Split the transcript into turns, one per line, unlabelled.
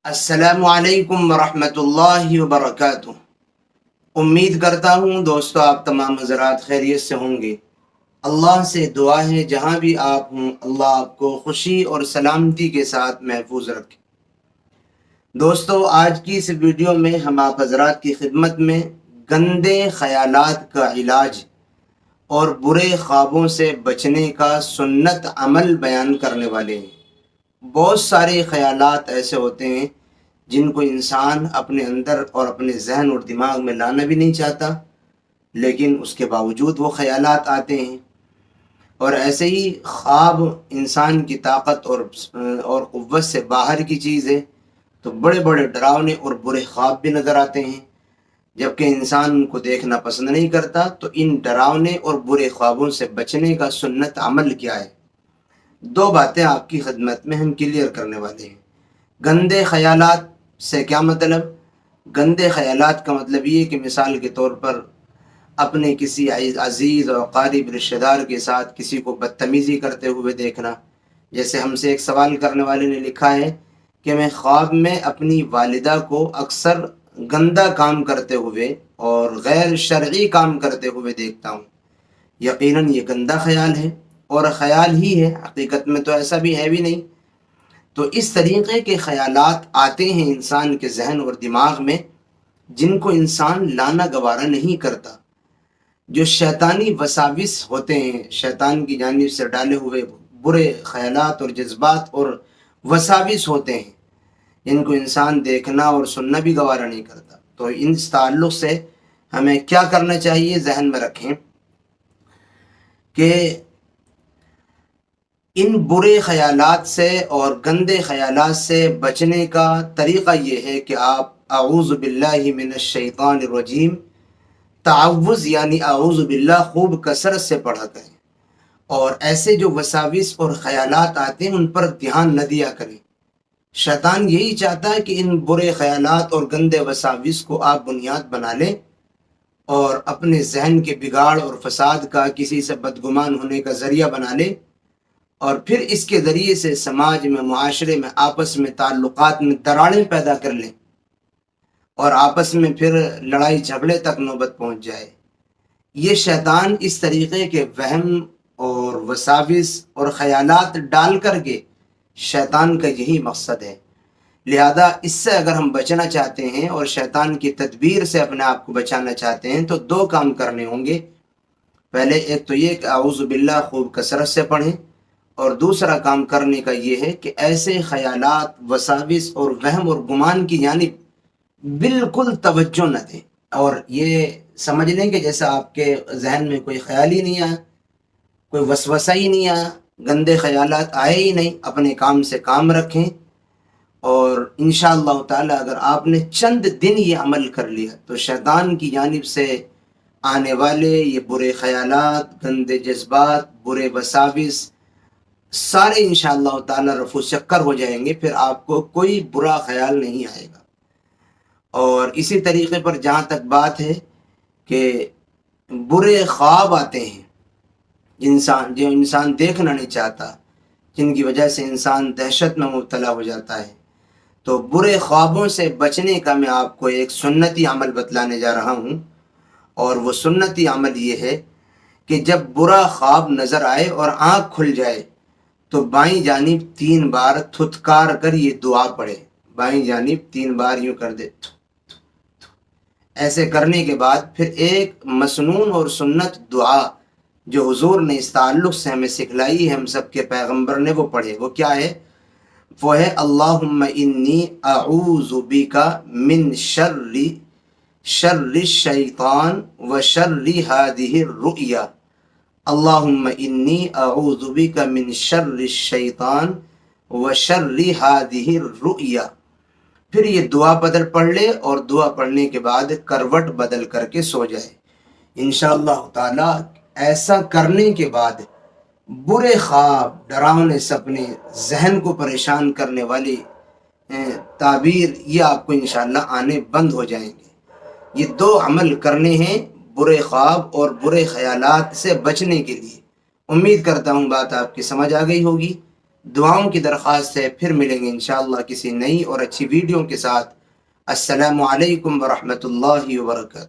السلام علیکم ورحمۃ اللہ وبرکاتہ۔ امید کرتا ہوں دوستو آپ تمام حضرات خیریت سے ہوں گے۔ اللہ سے دعا ہے جہاں بھی آپ ہوں اللہ آپ کو خوشی اور سلامتی کے ساتھ محفوظ رکھے۔ دوستو آج کی اس ویڈیو میں ہم آپ حضرات کی خدمت میں گندے خیالات کا علاج اور برے خوابوں سے بچنے کا سنت عمل بیان کرنے والے ہیں۔ بہت سارے خیالات ایسے ہوتے ہیں جن کو انسان اپنے اندر اور اپنے ذہن اور دماغ میں لانا بھی نہیں چاہتا، لیکن اس کے باوجود وہ خیالات آتے ہیں۔ اور ایسے ہی خواب انسان کی طاقت اور قوت سے باہر کی چیز ہے، تو بڑے بڑے ڈراونے اور برے خواب بھی نظر آتے ہیں، جبکہ انسان ان کو دیکھنا پسند نہیں کرتا۔ تو ان ڈراونے اور برے خوابوں سے بچنے کا سنت عمل کیا ہے؟ دو باتیں آپ کی خدمت میں ہم کلیئر کرنے والے ہیں۔ گندے خیالات سے کیا مطلب؟ گندے خیالات کا مطلب یہ کہ مثال کے طور پر اپنے کسی عزیز اور قریب رشتہ دار کے ساتھ کسی کو بدتمیزی کرتے ہوئے دیکھنا۔ جیسے ہم سے ایک سوال کرنے والے نے لکھا ہے کہ میں خواب میں اپنی والدہ کو اکثر گندا کام کرتے ہوئے اور غیر شرعی کام کرتے ہوئے دیکھتا ہوں۔ یقیناً یہ گندا خیال ہے، اور خیال ہی ہے، حقیقت میں تو ایسا بھی ہے بھی نہیں۔ تو اس طریقے کے خیالات آتے ہیں انسان کے ذہن اور دماغ میں، جن کو انسان لانا گوارا نہیں کرتا۔ جو شیطانی وساوس ہوتے ہیں، شیطان کی جانب سے ڈالے ہوئے برے خیالات اور جذبات اور وساوس ہوتے ہیں، جن کو انسان دیکھنا اور سننا بھی گوارا نہیں کرتا۔ تو اس تعلق سے ہمیں کیا کرنا چاہیے؟ ذہن میں رکھیں کہ ان برے خیالات سے اور گندے خیالات سے بچنے کا طریقہ یہ ہے کہ آپ اعوذ باللہ من الشیطان الرجیم، تعوذ یعنی اعوذ باللہ خوب کثرت سے پڑھا کریں، اور ایسے جو وساوس اور خیالات آتے ہیں ان پر دھیان نہ دیا کریں۔ شیطان یہی چاہتا ہے کہ ان برے خیالات اور گندے وساوس کو آپ بنیاد بنا لیں اور اپنے ذہن کے بگاڑ اور فساد کا، کسی سے بدگمان ہونے کا ذریعہ بنا لیں، اور پھر اس کے ذریعے سے سماج میں، معاشرے میں، آپس میں تعلقات میں دراڑیں پیدا کر لیں، اور آپس میں پھر لڑائی جھگڑے تک نوبت پہنچ جائے۔ یہ شیطان اس طریقے کے وہم اور وساوس اور خیالات ڈال کر کے، شیطان کا یہی مقصد ہے۔ لہذا اس سے اگر ہم بچنا چاہتے ہیں اور شیطان کی تدبیر سے اپنے آپ کو بچانا چاہتے ہیں تو دو کام کرنے ہوں گے۔ پہلے ایک تو یہ کہ اعوذ باللہ خوب کثرت سے پڑھیں، اور دوسرا کام کرنے کا یہ ہے کہ ایسے خیالات، وساوس اور وہم اور گمان کی جانب بالکل توجہ نہ دیں، اور یہ سمجھ لیں کہ جیسا آپ کے ذہن میں کوئی خیال ہی نہیں آیا، کوئی وسوسہ ہی نہیں آیا، گندے خیالات آئے ہی نہیں۔ اپنے کام سے کام رکھیں، اور انشاءاللہ تعالی اگر آپ نے چند دن یہ عمل کر لیا تو شیطان کی جانب سے آنے والے یہ برے خیالات، گندے جذبات، برے وساوس سارے انشاءاللہ تعالی رفع شکر ہو جائیں گے، پھر آپ کو کوئی برا خیال نہیں آئے گا۔ اور اسی طریقے پر جہاں تک بات ہے کہ برے خواب آتے ہیں جو انسان دیکھنا نہیں چاہتا، جن کی وجہ سے انسان دہشت میں مبتلا ہو جاتا ہے، تو برے خوابوں سے بچنے کا میں آپ کو ایک سنتی عمل بتلانے جا رہا ہوں۔ اور وہ سنتی عمل یہ ہے کہ جب برا خواب نظر آئے اور آنکھ کھل جائے تو بائیں جانب 3 بار تھتکار کر یہ دعا پڑھے۔ بائیں جانب 3 بار یوں کر دے۔ ایسے کرنے کے بعد پھر ایک مسنون اور سنت دعا جو حضور نے اس تعلق سے ہمیں سکھلائی ہے، ہم سب کے پیغمبر نے، وہ پڑھے۔ وہ کیا ہے؟ وہ ہے اللہم انی اعوذ بک من شر الشیطان و شر ہذہ الرؤیا۔ اللہم انی اعوذ بک من شر الشیطان و شر ہذہ الرؤیا۔ پھر یہ دعا بدل پڑھ لے، اور دعا پڑھنے کے بعد کروٹ بدل کر کے سو جائے۔ انشاءاللہ تعالی ایسا کرنے کے بعد برے خواب، ڈراونے سپنے، ذہن کو پریشان کرنے والی تعبیر، یہ آپ کو انشاءاللہ آنے بند ہو جائیں گے۔ یہ 2 عمل کرنے ہیں برے خواب اور برے خیالات سے بچنے کے لیے۔ امید کرتا ہوں بات آپ کی سمجھ آ گئی ہوگی۔ دعاؤں کی درخواست ہے. پھر ملیں گے انشاءاللہ کسی نئی اور اچھی ویڈیو کے ساتھ. السلام علیکم ورحمۃ اللہ وبرکاتہ.